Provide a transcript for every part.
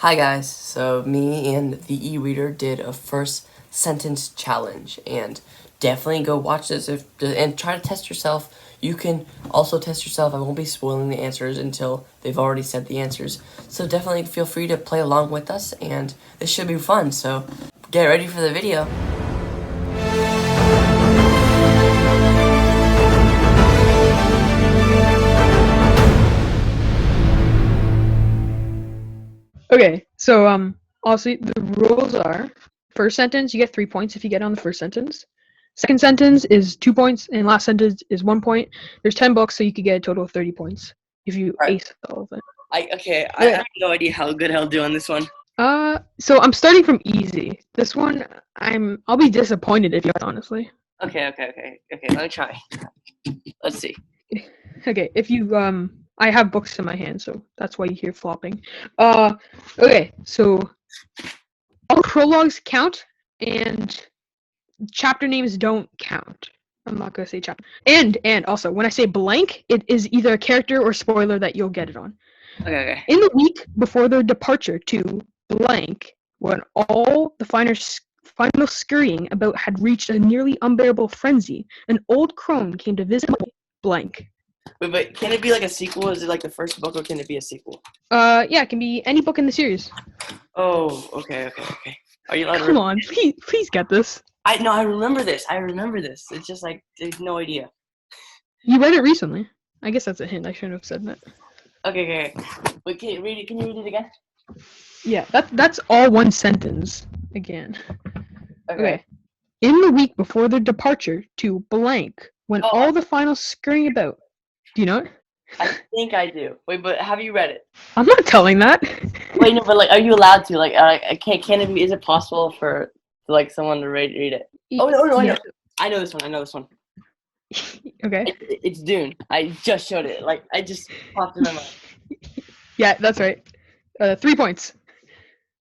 Hi guys, so me and the Ereader did a first sentence challenge, and definitely go watch this and try to test yourself. You can also test yourself. I won't be spoiling the answers until they've already said the answers. So definitely feel free to play along with us, and this should be fun. So get ready for the video. Okay, so obviously the rules are: first sentence you get 3 points if you get on the first sentence. Second sentence is 2 points, and last sentence is 1 point. There's 10 books, so you could get a total of 30 points if you Right. ace all of it. I have no idea how good I'll do on this one. So I'm starting from easy. This one, I'll be disappointed if you get, honestly. Okay. Let me try. Let's see. Okay, if you I have books in my hand, so that's why you hear flopping. Okay, so all prologues count, and chapter names don't count. I'm not gonna say chapter. And also, when I say blank, it is either a character or spoiler that you'll get it on. Okay. In the week before their departure to blank, when all the final scurrying about had reached a nearly unbearable frenzy, an old crone came to visit blank. Wait, but can it be like a sequel? Is it like the first book, or can it be a sequel? Yeah, it can be any book in the series. Oh, okay. Are you allowed to? Come on, please get this. I remember this. It's just like there's no idea. You read it recently. I guess that's a hint. I shouldn't have said that. Okay. Wait, can you read it? Can you read it again? Yeah, that's all one sentence again. Okay. In the week before their departure to blank, when all the final scurrying about. Do you know it? I think I do. Wait, but have you read it? I'm not telling that. Wait, no, but like, are you allowed to? Like, can it be? Is it possible for like someone to read it? Oh no, Yeah. I know this one. Okay. It's Dune. I just showed it. Like, I just popped in my mind. Yeah, that's right. 3 points.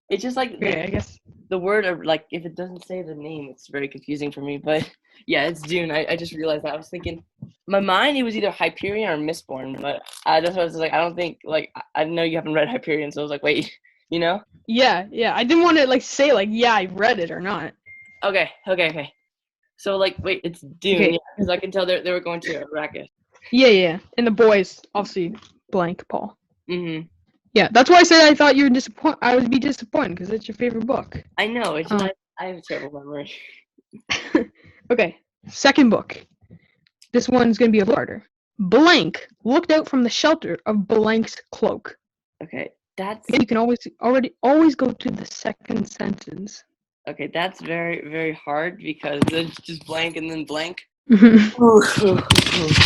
It's just like Okay, I guess. the word, or like, if it doesn't say the name, it's very confusing for me. But yeah, it's Dune. I just realized that. I was thinking, my mind, it was either Hyperion or Mistborn, but I just was like, I don't think, like, I know you haven't read Hyperion, so I was like, wait, you know? Yeah. I didn't want to like say like yeah I read it or not. Okay. So like, wait, it's Dune, Okay. yeah, because I can tell they were going to Arrakis. Yeah. And the boys obviously blank Paul. Mm-hmm. Yeah, that's why I said I thought you were disappointed. I would be disappointed because it's your favorite book. I know. It's just I have a terrible memory. Okay, second book. This one's gonna be a harder. Blank looked out from the shelter of blank's cloak. Okay, that's. You can always go to the second sentence. Okay, that's very, very hard because it's just blank and then blank. Ooh.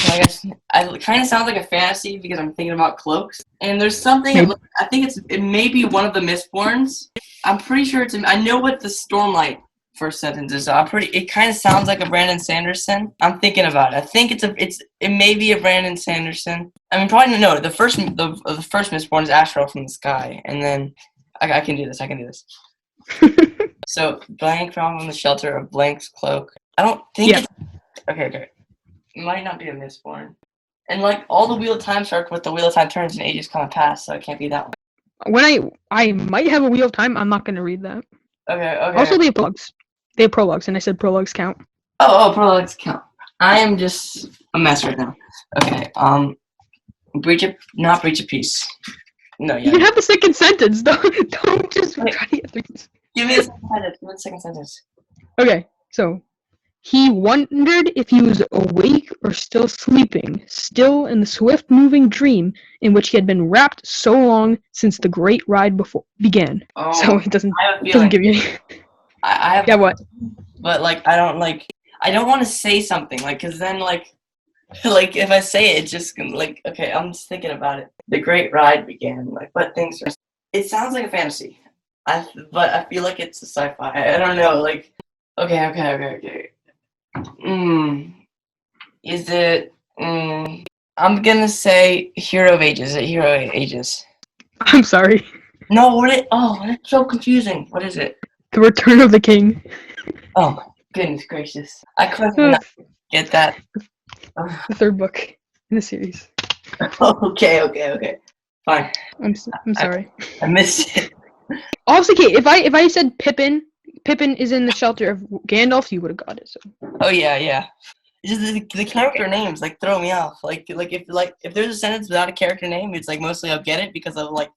I guess it kind of sounds like a fantasy because I'm thinking about cloaks. And there's something. I think it may be one of the Mistborns. I'm pretty sure it's. I know what the Stormlight first sentence is. It kind of sounds like a Brandon Sanderson. I'm thinking about it. I think it may be a Brandon Sanderson. I mean, probably no. The first Mistborn is Astral from the Sky, and then I can do this. So blank from the shelter of blank's cloak. I don't think. Yeah. Okay. It might not be a Mistborn. And like all the Wheel of Time start with the Wheel of Time turns and ages come and pass, so it can't be that one. When I might have a Wheel of Time, I'm not gonna read that. Okay. Also, they have prologues. They have prologues, and I said prologues count. Oh, prologues count. I am just a mess right now. Okay. Not breach of peace. No, yeah. You can have the second sentence. Don't just try to get things. Give me the second sentence. Okay, so he wondered if he was awake or still sleeping, still in the swift-moving dream in which he had been wrapped so long since the great ride began. Oh, so it doesn't give you any. I have. Yeah, what? But like, I don't want to say something like, because then like if I say it, just like, okay, I'm just thinking about it. The great ride began. Like, what things are? It sounds like a fantasy. But I feel like it's a sci-fi. I don't know. Like, okay. Is it? I'm gonna say Hero of Ages. Is it Hero of Ages? I'm sorry. No, that's so confusing. What is it? The Return of the King. Oh my goodness gracious! I couldn't not get that. The third book in the series. Okay. Fine. I'm sorry. I missed it. Obviously, okay, if I said Pippin is in the shelter of Gandalf, you would have got it. So. Oh yeah. It's just the character names like throw me off. Like if there's a sentence without a character name, it's like mostly I'll get it because of like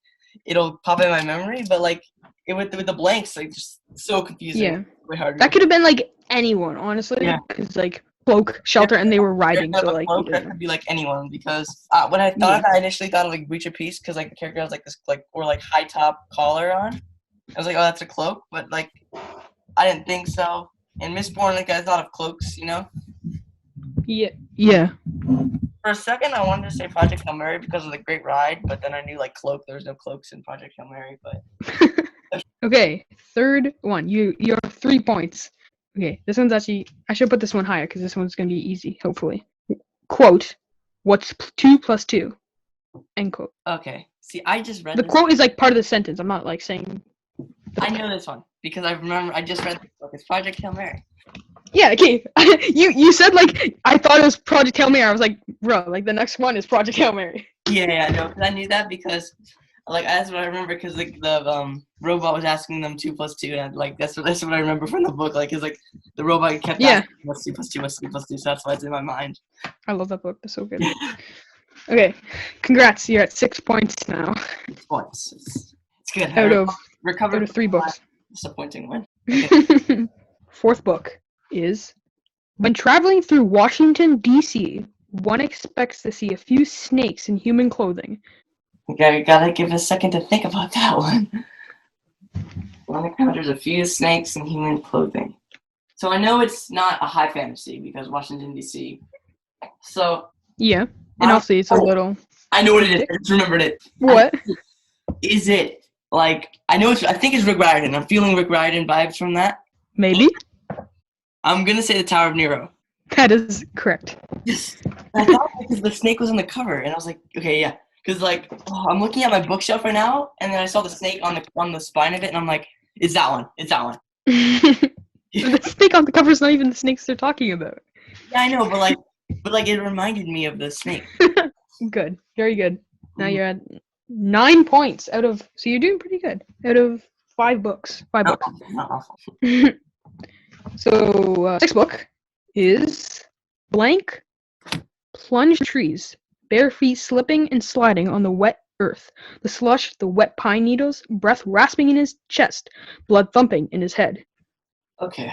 it'll pop in my memory. But like with the blanks, like just so confusing. Yeah. Way hard. That could have been like anyone, honestly. Yeah. Because like cloak, shelter, and they were riding. So like cloak, that could be like anyone because when I thought I initially thought of like breach of peace because like the character has like this like or like high top collar on. I was like, oh, that's a cloak, but like I didn't think so. And Mistborn, like I thought of cloaks, you know. Yeah. For a second, I wanted to say Project Hail Mary because of the Great Ride, but then I knew like cloak. There was no cloaks in Project Hail Mary, but. Okay, third one. You have 3 points. Okay, this one's actually I should put this one higher because this one's gonna be easy, hopefully. Quote: "What's 2 plus 2?" End quote. Okay. See, I just read. The quote is like part of the sentence. I'm not like saying. I know this one because I remember I just read this book. It's Project Hail Mary. Yeah, okay. you said like I thought it was Project Hail Mary. I was like, bro, like the next one is Project Hail Mary. Yeah, no, I knew that because like that's what I remember because the robot was asking them 2 plus 2 and like that's what I remember from the book. Like it's like the robot kept asking what's 2 plus 2, what's 2 plus 2, so that's why it's in my mind. I love that book. It's so good. Okay, congrats. You're at 6 points now. 6 points. It's good. Out of 3 books. Disappointing one. Okay. Fourth book is when traveling through Washington, D.C., one expects to see a few snakes in human clothing. Okay, gotta give a second to think about that one. One encounters a few snakes in human clothing. So I know it's not a high fantasy because Washington, D.C. So. Yeah, and also it's a little. I know what it is. I just remembered it. What? Is it like I think it's Rick Riordan. I'm feeling Rick Riordan vibes from that. Maybe. I'm gonna say the Tower of Nero. That is correct. Yes. I thought because the snake was on the cover, and I was like, okay, yeah. Because like I'm looking at my bookshelf right now, and then I saw the snake on the spine of it, and I'm like, it's that one. It's that one. The snake on the cover is not even the snakes they're talking about. Yeah, I know, but like it reminded me of the snake. Good, very good. Now you're at 9 points out of. So you're doing pretty good out of 5 books. 5 books. Not awful. So, 6th book is blank, plunge trees, bare feet slipping and sliding on the wet earth, the slush, the wet pine needles, breath rasping in his chest, blood thumping in his head. Okay.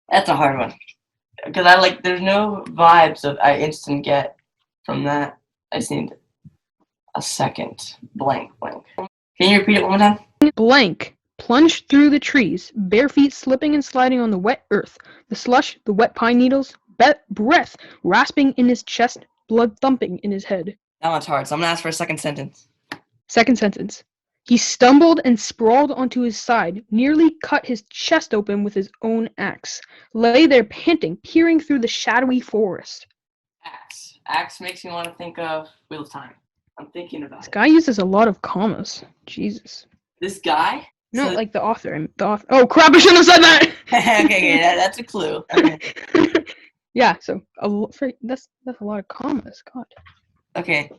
That's a hard one. Because there's no vibes that I instant get from that. I just need a second. Blank. Can you repeat it one more time? Blank. Plunged through the trees, bare feet slipping and sliding on the wet earth, the slush, the wet pine needles, breath rasping in his chest, blood thumping in his head. That one's hard, so I'm going to ask for a second sentence. Second sentence. He stumbled and sprawled onto his side, nearly cut his chest open with his own axe, lay there panting, peering through the shadowy forest. Axe. Axe makes me want to think of Wheel of Time. I'm thinking about This guy uses a lot of commas. Jesus. This guy? No, like the author. Oh crap! I shouldn't have said that. okay, that's a clue. Okay. Yeah, so that's a lot of commas. God. Okay,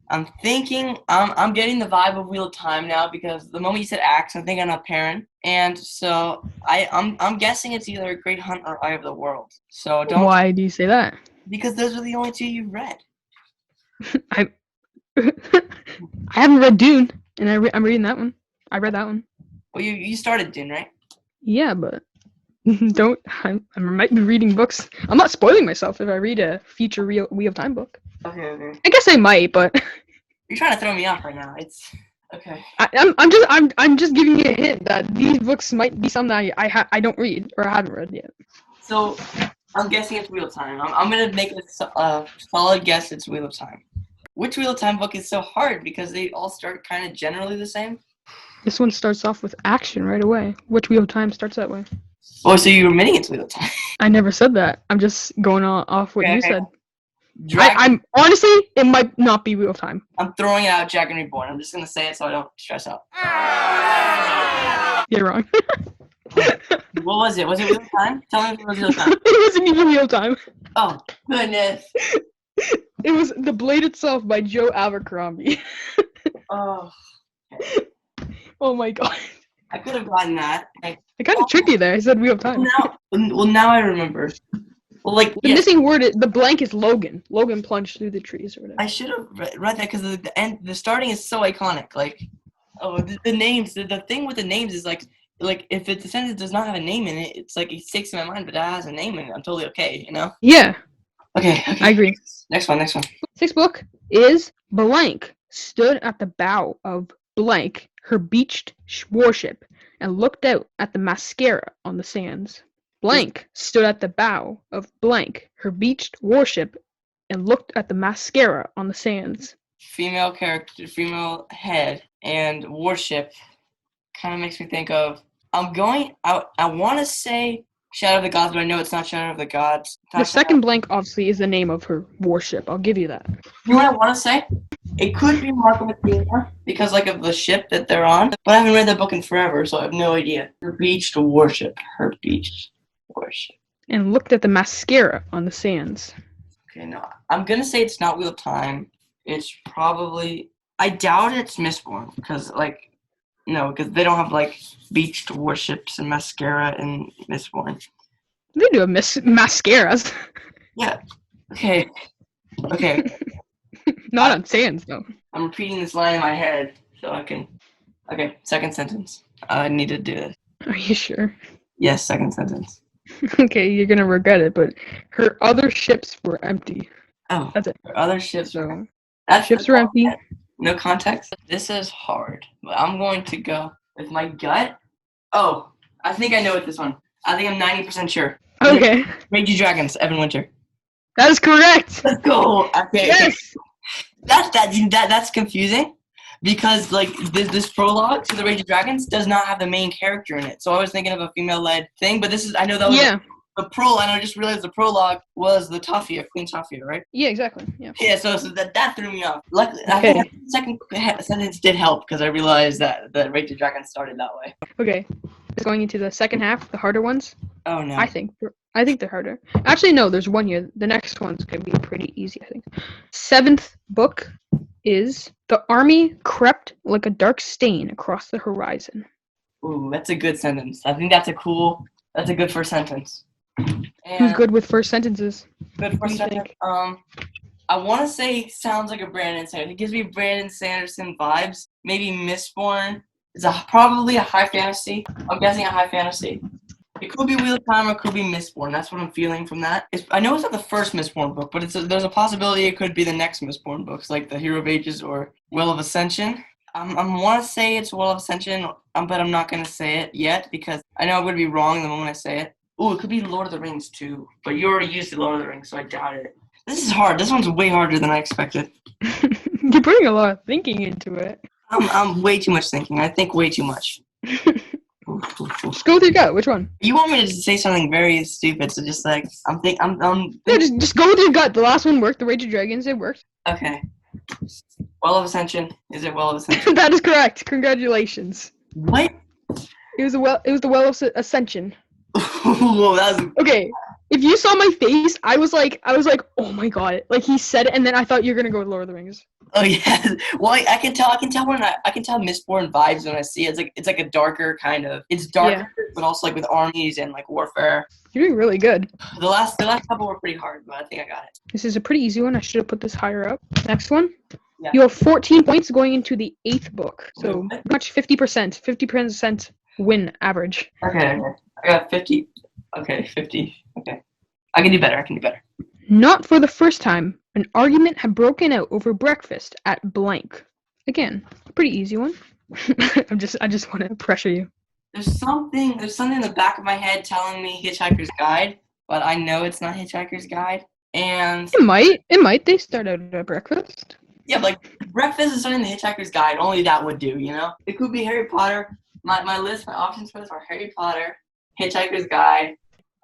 I'm thinking. I'm getting the vibe of Wheel of Time now because the moment you said axe, I'm thinking of Perrin, and so I'm guessing it's either Great Hunt or Eye of the World. So don't. Why do you say that? Because those are the only 2 you've read. I haven't read Dune, and I'm reading that one. I read that one. Well, you started Dune, right? Yeah, but I might be reading books. I'm not spoiling myself if I read a future Wheel of Time book. Okay. I guess I might, but you're trying to throw me off right now. It's okay. I'm just giving you a hint that these books might be something I don't read or I haven't read yet. So I'm guessing it's Wheel of Time. I'm gonna make a solid guess. It's Wheel of Time. Which Wheel of Time book is so hard because they all start kind of generally the same? This one starts off with action right away. Which Wheel of Time starts that way? Oh, so you were admitting it's Wheel of Time. I never said that. I'm just going off what you said. I'm honestly, it might not be Wheel of Time. I'm throwing out Dragon Reborn. I'm just gonna say it so I don't stress out. You're wrong. What was it? Was it Wheel of Time? Tell me if it was Wheel of Time. It wasn't even Wheel of Time. Oh, goodness. It was The Blade Itself by Joe Abercrombie. Oh, okay. Oh my god. I could have gotten that. I kind of tricked you there. I said Wheel of Time. Now I remember. Well, like, The missing word, the blank is Logan. Logan plunged through the trees or whatever. I should have read that because the starting is so iconic. Like, the names. The thing with the names is like if the sentence does not have a name in it, it's like it sticks in my mind, but that has a name in it. I'm totally okay, you know? Yeah. Okay. I agree. Next one. Sixth book is blank stood at the bow of blank her beached warship and looked out at the mascara on the sands. Blank stood at the bow of blank her beached warship and looked at the mascara on the sands. Female character, female head, and warship kind of makes me think of. I want to say Shadow of the Gods, but I know it's not Shadow of the Gods. The second blank obviously is the name of her warship. I'll give you that. You know what I want to say? It could be Mark of Athena because like of the ship that they're on, but I haven't read that book in forever, so I have no idea. Her beached warship. And looked at the mascara on the sands. Okay, no, I'm gonna say it's not Wheel of Time. It's probably. I doubt it's Mistborn because because they don't have like beached warships and mascara in Mistborn. They do have mascaras. Yeah. Okay. Not on sands though. I'm repeating this line in my head so I can. Okay, second sentence. I need to do this. Are you sure? Yes, second sentence. Okay, you're gonna regret it, but her other ships were empty. Oh, that's it. Her other ships. So ships were empty. No context. This is hard, but I'm going to go with my gut. Oh, I think I know it. This one. I think I'm 90% sure. Okay. Raging Dragons, Evan Winter. That is correct. Let's go. Okay. Yes. That's confusing because like this prologue to the Raging Dragons does not have the main character in it. So I was thinking of a female-led thing, but I know that was the prologue, and I just realized the prologue was the Tafia, Queen Tafia, right? Yeah, exactly. Yeah. Yeah, so that threw me off. Luckily, I think the second sentence did help because I realized that the Raging Dragons started that way. Okay, going into the second half, the harder ones. Oh no. I think they're harder. Actually, no, there's one here. The next one's gonna be pretty easy, I think. Seventh book is the army crept like a dark stain across the horizon. Ooh, that's a good sentence. I think that's a good first sentence. And who's good with first sentences? Good first sentence. I want to say sounds like a Brandon Sanderson. It gives me Brandon Sanderson vibes. Maybe Mistborn. It's probably a high fantasy. I'm guessing a high fantasy. It could be Wheel of Time or it could be Mistborn. That's what I'm feeling from that. I know it's not the first Mistborn book, but there's a possibility it could be the next Mistborn books, like the Hero of Ages or Will of Ascension. I want to say it's Will of Ascension, but I'm not going to say it yet because I know I'm going to be wrong the moment I say it. Ooh, it could be Lord of the Rings too, but you already used the Lord of the Rings, so I doubt it. This is hard. This one's way harder than I expected. You're putting a lot of thinking into it. I'm way too much thinking. I think way too much. Just go with your gut. Which one? You want me to say something very stupid, so just like Yeah, just go with your gut. The last one worked. The Rage of Dragons, it worked. Okay. Well of Ascension. Is it Well of Ascension? That is correct. Congratulations. What? It was the Well of Ascension. Whoa, that was okay. If you saw my face, I was like, oh my god! Like he said it, and then I thought you're gonna go with Lord of the Rings. Oh yeah. Well, I can tell Mistborn vibes when I see it. It's like a darker kind of. It's darker, but also like with armies and like warfare. You're doing really good. The last couple were pretty hard, but I think I got it. This is a pretty easy one. I should have put this higher up. Next one. Yeah. You have 14 points going into the 8th book, so much 50% win average. Okay. I got 50. Okay, 50. Okay. I can do better. Not for the first time, an argument had broken out over breakfast at blank. Again, pretty easy one. I just want to pressure you. There's something in the back of my head telling me Hitchhiker's Guide, but I know it's not Hitchhiker's Guide. And it might. They start out at breakfast. Yeah, like breakfast is something in the Hitchhiker's Guide. Only that would do, you know? It could be Harry Potter. My options for this are Harry Potter, Hitchhiker's Guide.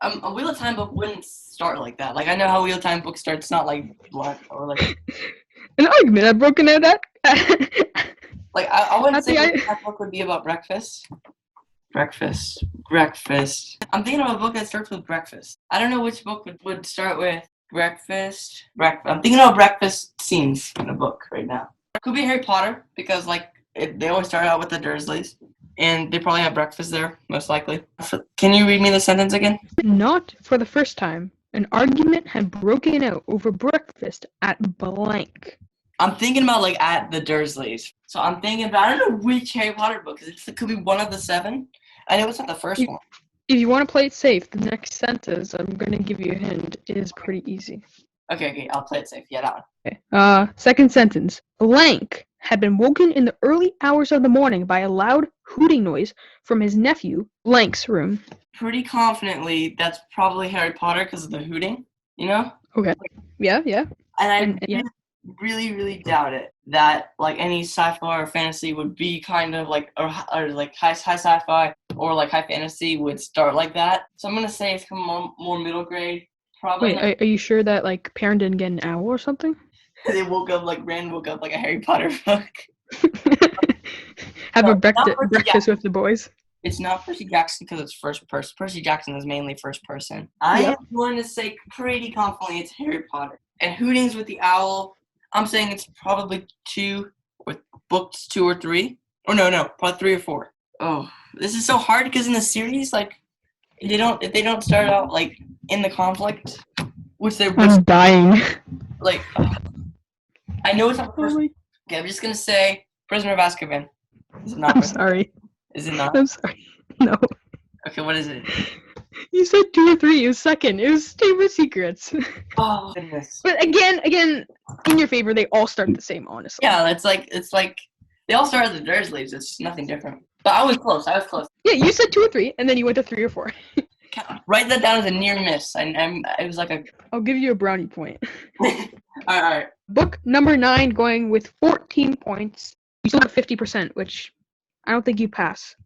A Wheel of Time book wouldn't start like that. Like, I know how Wheel of Time book starts, not like blunt or like... An argument I've broken out at. Like, I wouldn't say that book would be about breakfast. Breakfast. I'm thinking of a book that starts with breakfast. I don't know which book would start with breakfast. I'm thinking of breakfast scenes in a book right now. It could be Harry Potter, because, like, They always start out with the Dursleys, and they probably have breakfast there, most likely. Can you read me the sentence again? Not for the first time. An argument had broken out over breakfast at blank. I'm thinking about like at the Dursleys. So I'm thinking about, I don't know which Harry Potter book, because it could be one of the 7. I know it's not the first one. If you want to play it safe, the next sentence, I'm going to give you a hint, is pretty easy. Okay, I'll play it safe. Yeah, that one. Okay. Second sentence. Blank had been woken in the early hours of the morning by a loud hooting noise from his nephew, Blank's room. Pretty confidently, that's probably Harry Potter because of the hooting, you know? Okay. Yeah. And I really doubt it that like any sci-fi or fantasy would be kind of like or like high sci-fi or like high fantasy would start like that. So I'm gonna say it's more middle grade. Probably. Wait, are you sure that like parent didn't get an owl or something? They woke up like a Harry Potter book. Have a breakfast with the boys. It's not Percy Jackson because it's first person. Percy Jackson is mainly first person. I am going to say pretty confidently it's Harry Potter. And Hootings with the Owl, I'm saying it's probably 2 or books 2 or 3. Or no, probably 3 or 4. Oh, this is so hard because in the series, like if they don't start out like in the conflict, which they're dying. Like, I know it's not the first. Okay, I'm just gonna say Prisoner of Azkaban. Is it not? I'm sorry. Is it not? I'm sorry. No. Okay, what is it? You said 2 or 3. It was second. It was Chamber Secrets. Oh goodness. But again, in your favor, they all start the same, honestly. Yeah, it's like they all start as the Dursleys. It's nothing different. But I was close. Yeah, you said 2 or 3, and then you went to 3 or 4. Write that down as a near miss. It was like a. I'll give you a brownie point. All right. Book number 9 going with 14 points. You still have 50%, which I don't think you pass.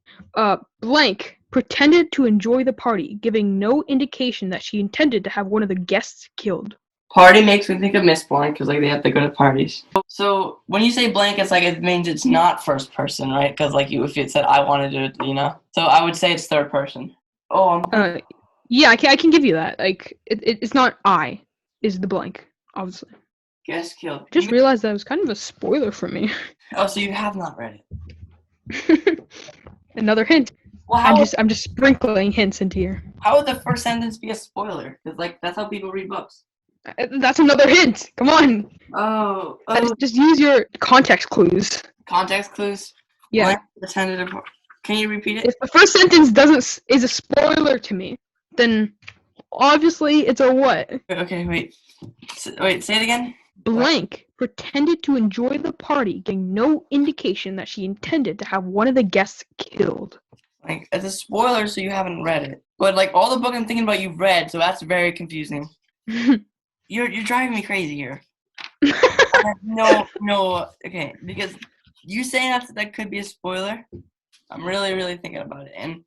Blank pretended to enjoy the party, giving no indication that she intended to have one of the guests killed. Party makes me think of Miss Blank because like they have to go to parties. So when you say blank, it's like it means it's not first person, right? Because like if it said I want to do it, you know. So I would say it's third person. Oh. Yeah, I can give you that. Like it's not I is the blank, obviously. Guest killed. Just realized that was kind of a spoiler for me. Oh, so you have not read it. Another hint. Well, I'm just sprinkling hints into here. How would the first sentence be a spoiler? Because like that's how people read books. That's another hint. Come on. Oh. Just use your context clues. Context clues. Yeah. Can you repeat it? If the first sentence is a spoiler to me, then obviously it's a what? Okay, wait. Say it again. Blank pretended to enjoy the party, giving no indication that she intended to have one of the guests killed. Like, it's a spoiler, so you haven't read it. But like all the book I'm thinking about, you've read, so that's very confusing. You're driving me crazy here. No. Okay, because you saying that could be a spoiler. I'm really thinking about it, and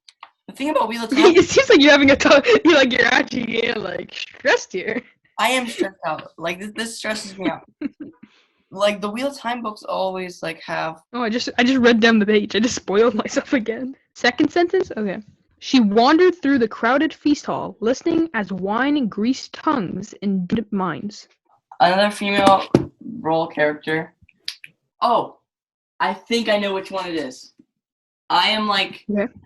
the thing about Wheel of Time. It seems like you're having you're actually getting like stressed here. I am stressed out. Like this stresses me out. Like the Wheel of Time books always like have. Oh, I just read down the page. I just spoiled myself again. Second sentence. Okay. She wandered through the crowded feast hall, listening as wine greased tongues and dipped minds. Another female role character. Oh, I think I know which one it is. I am like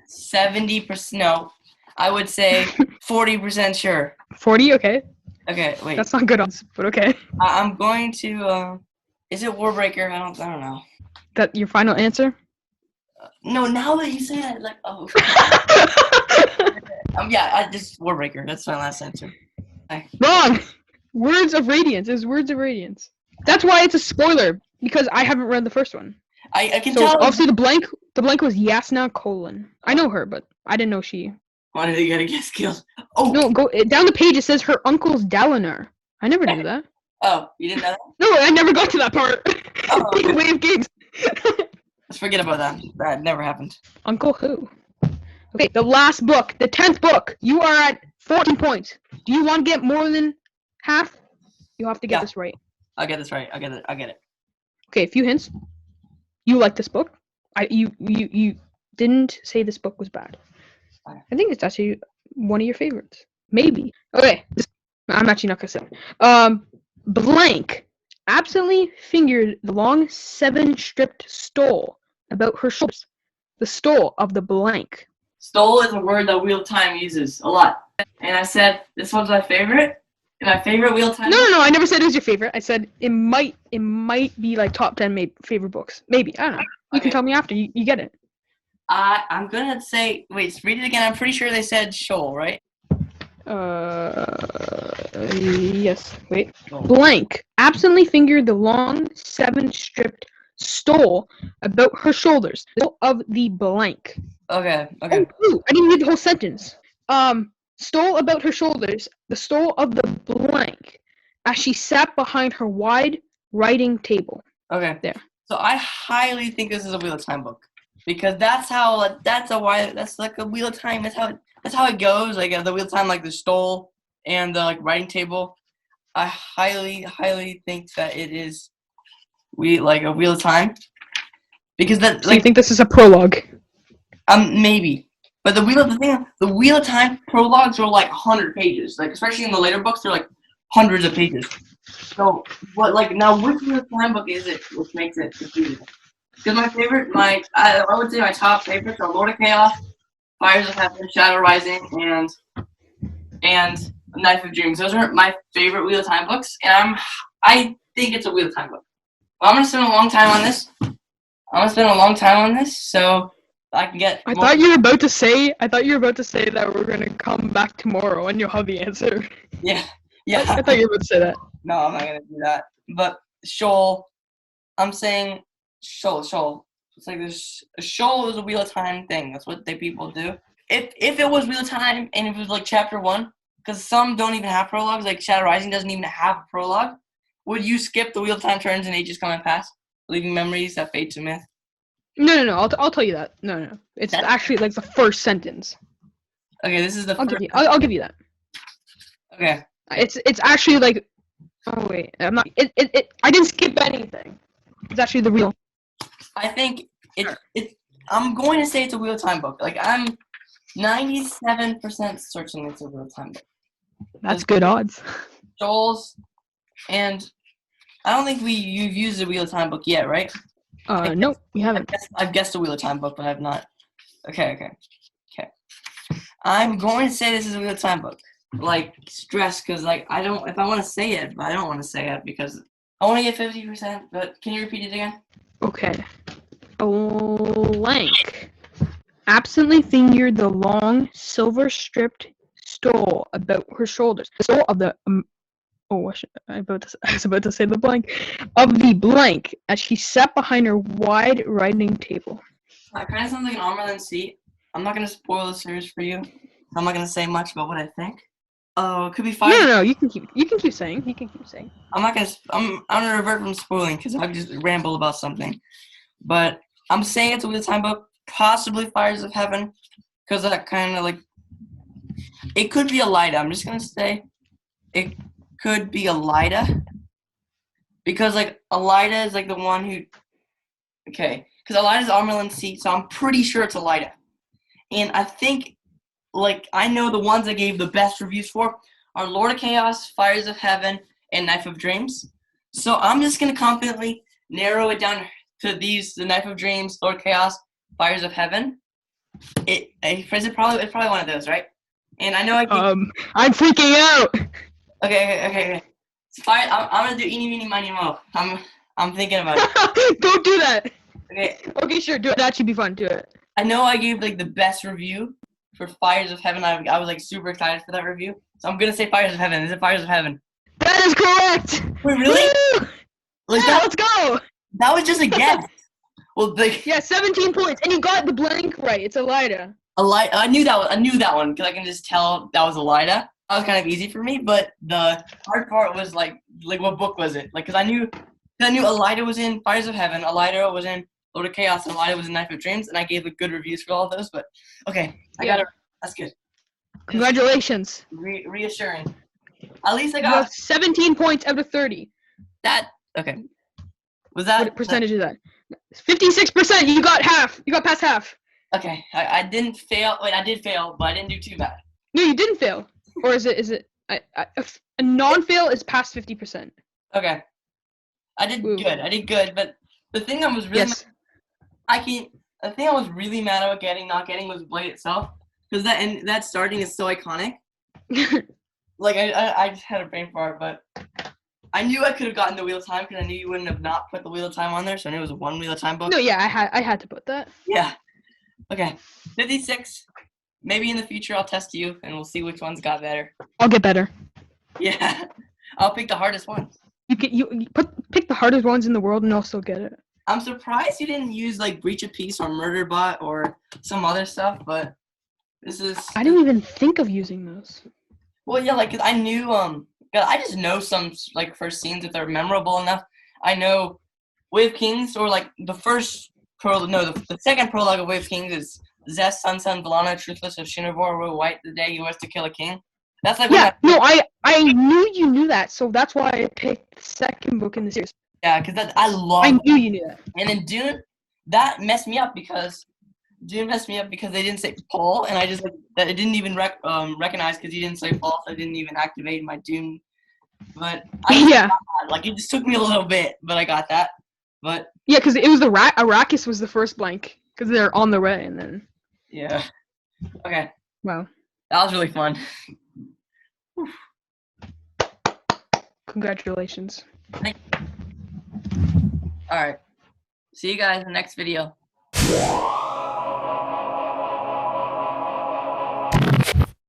70%. No, I would say 40% sure. 40. Okay. Okay, wait. That's not good odds, but okay. I'm going to. Is it Warbreaker? I don't know. That your final answer? No, now that you say that, like, oh. I just Warbreaker. That's my last answer. Wrong. Words of Radiance is Words of Radiance. That's why it's a spoiler because I haven't read the first one. I can tell. Obviously, the blank was Yasna Colon. I know her, but I didn't know she. Why did he get a guest killed? Oh no! Go down the page. It says her uncle's Dalinar. I never knew that. Oh, you didn't know that? No, I never got to that part. Oh, Way of Games. Let's forget about that. That never happened. Uncle who? Okay, the last book, the 10th book. You are at 14 points. Do you want to get more than half? You have to get this right. I'll get this right. I'll get it. Okay, a few hints. You like this book? You didn't say this book was bad. I think it's actually one of your favorites. Maybe. Okay, I'm actually not gonna say. Blank absently fingered the long 7-stripped stole about her shoulders. The stole of the blank. Stole is a word that Wheel of Time uses a lot. And I said this one's my favorite. And my favorite Wheel of Time. No. I never said it was your favorite. I said it might be like top 10 favorite books. Maybe. I don't know. You can tell me after. You get it. I'm gonna say. Wait, read it again. I'm pretty sure they said shoal, right? Yes. Wait. Blank absently fingered the long 7-stripped stole about her shoulders. The stole of the blank. Okay. Oh, I didn't read the whole sentence. Stole about her shoulders. The stole of the blank as she sat behind her wide writing table. Okay. There. So I highly think this is a Wheel of Time book because that's like a Wheel of Time. That's how it goes. Like the Wheel of Time, like the stole and the like writing table. I highly think that it is like a Wheel of Time because that. So you think this is a prologue? Maybe. But the Wheel of Time prologues are like 100 pages. Like especially in the later books, they're like hundreds of pages. So what which Wheel of Time book is it which makes it confusing? Because I would say my top favorites are Lord of Chaos, Fires of Heaven, Shadow Rising, and Knife of Dreams. Those are my favorite Wheel of Time books, and I think it's a Wheel of Time book. Well, I'm gonna spend a long time on this. So I can get. I thought you were about to say that we're gonna come back tomorrow and you'll have the answer. Yeah. I thought you were about to say that. No, I'm not gonna do that. But shoal, I'm saying shoal. It's like this. A shoal is a Wheel of Time thing. That's what people do. If it was Wheel of Time and it was like chapter 1, because some don't even have prologues. Like Shadow Rising doesn't even have a prologue. Would you skip the Wheel of Time turns and ages come and pass, leaving memories that fade to myth? No. I'll tell you that. No. It's actually like the first sentence. Okay, this is the. I'll give you that. Okay. It's actually like. Oh wait, I'm not. I didn't skip anything. It's actually the real. I think I'm going to say it's a Wheel of Time book. Like I'm 97% certain it's a Wheel of Time book. That's good odds. Joel's, and I don't think you've used a Wheel of Time book yet, right? No, we haven't. I've guessed a Wheel of Time book, but I have not. Okay. I'm going to say this is a Wheel of Time book. Like stress, because like I don't. If I want to say it, but I don't want to say it because I want to get 50%. But can you repeat it again? Okay. Blank. Absently fingered the long silver-stripped stole about her shoulders. The stole of the. I was about to say the blank of the blank as she sat behind her wide writing table. It kind of sounds like an armor length seat. I'm not gonna spoil the series for you. I'm not gonna say much about what I think. Oh, it could be fire. No. You can keep saying. I'm gonna revert from spoiling because I just ramble about something. But I'm saying it's a Wheel of Time book, possibly Fires of Heaven, because that kind of like it could be Elida. I'm just gonna say it could be Elida because like Elida is like the one who because Elida's Armerlin's seat, so I'm pretty sure it's Elida. And I think like I know the ones I gave the best reviews for are Lord of Chaos, Fires of Heaven, and Knife of Dreams. So I'm just gonna confidently narrow it down to these: the Knife of Dreams, Lord of Chaos, Fires of Heaven. It's probably one of those, right? And I know I'm freaking out. Okay. Fire. I'm gonna do eeny, meeny, miny, mo. I'm thinking about it. Don't do that. Okay, sure. Do it. That should be fun. Do it. I know I gave like the best review for Fires of Heaven. I was like super excited for that review. So I'm gonna say Fires of Heaven. Is it Fires of Heaven? That is correct. Wait, really? Woo! Let's go. That was just a guess. Well, 17 points, and you got the blank right. It's Elida. I knew that one because I can just tell that was Elida. That was kind of easy for me, but the hard part was like what book was it? Like, because I knew Elida was in Fires of Heaven, Elida was in Lord of Chaos, and Elida was in Knife of Dreams, and I gave good reviews for all of those. But okay, I got it. That's good. Congratulations. Reassuring. At least I You got have 17 points out of 30. that. Okay. Was that what percentage is that? 56%. You got half. You got past half. Okay, I didn't fail. Wait, I did fail, but I didn't do too bad. No, you didn't fail. Or is it? A non-fail is past 50%. Okay. I did good, but the thing that was really The thing I was really mad about not getting was Blade itself, because that starting is so iconic. Like I just had a brain fart, but I knew I could have gotten the Wheel of Time because I knew you wouldn't have not put the Wheel of Time on there, so I knew it was one Wheel of Time book. No, yeah, I had to put that. Yeah. Okay. 56. Maybe in the future I'll test you and we'll see which one's got better. I'll get better. Yeah. I'll pick the hardest ones. You pick the hardest ones in the world and I'll still get it. I'm surprised you didn't use like Breach of Peace or Murderbot or some other stuff, but this is. I didn't even think of using those. Well, yeah, like I knew I just know some like first scenes if they're memorable enough. I know Wave Kings or like the second prologue of Wave Kings is Zest, Sun, Valana, Truthless of Shinravor, Will White, the day he was to kill a king. That's like I knew you knew that, so that's why I picked the second book in the series. Yeah, because I knew you knew that. And then Dune, that messed me up because they didn't say Paul, and I just I didn't even recognize because he didn't say Paul, so I didn't even activate my Dune. But it just took me a little bit, but I got that. But yeah, because it was the Arrakis was the first blank because they're on the way, and then yeah. Okay. Wow. That was really fun. Congratulations. Thank you. All right. See you guys in the next video.